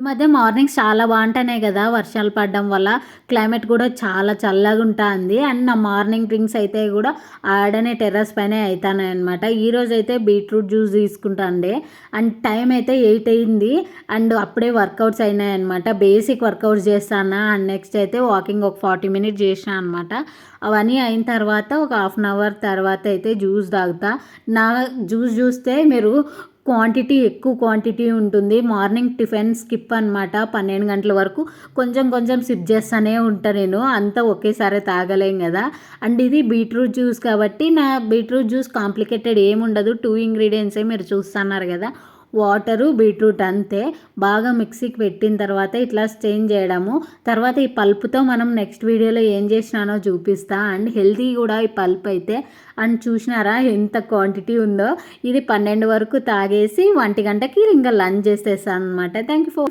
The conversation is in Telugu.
ఈ మధ్య మార్నింగ్స్ చాలా బాగుంటున్నాయి కదా! వర్షాలు పడడం వల్ల క్లైమేట్ కూడా చాలా చల్లగా ఉంటాంది. అండ్ నా మార్నింగ్ డ్రింక్స్ అయితే కూడా ఆడనే టెర్రస్ పైనే అయితాన్నాయనమాట. ఈరోజైతే బీట్రూట్ జ్యూస్ తీసుకుంటాండే. అండ్ టైం అయితే 8 అయింది. అండ్ అప్పుడే వర్కౌట్స్ అయినాయనమాట. బేసిక్ వర్కౌట్స్ చేస్తానా. అండ్ నెక్స్ట్ అయితే వాకింగ్ ఒక 40 మినిట్స్ చేసినా అనమాట. అవన్నీ అయిన తర్వాత ఒక హాఫ్ అన్ అవర్ తర్వాత అయితే జ్యూస్ తాగుతా. నా జ్యూస్ చూస్తే మీరు క్వాంటిటీ ఎక్కువ క్వాంటిటీ ఉంటుంది. మార్నింగ్ టిఫిన్ స్కిప్ అనమాట. 12 గంటల వరకు కొంచెం కొంచెం సిప్ చేస్తూనే ఉంటా నేను. అంతా ఒకేసారి తాగలేం కదా! అండ్ ఇది బీట్రూట్ జ్యూస్ కాబట్టి నా బీట్రూట్ జ్యూస్ కాంప్లికేటెడ్ ఏముండదు. 2 ఇంగ్రీడియంట్సే మీరు చూస్తున్నారు కదా! వాటరు, బీట్రూట్ అంతే. బాగా మిక్సీకి పెట్టిన తర్వాత ఇట్లా స్ట్రెయిన్ చేయడము. తర్వాత ఈ పల్ప్‌తో మనం నెక్స్ట్ వీడియోలో ఏం చేసినానో చూపిస్తా. అండ్ హెల్తీ కూడా ఈ పల్ప్ అయితే. అండ్ చూసినారా ఎంత క్వాంటిటీ ఉందో. ఇది 12 వరకు తాగేసి 1 గంటకి ఇంక లంచ్ చేసేస్తాననమాట. Thank you for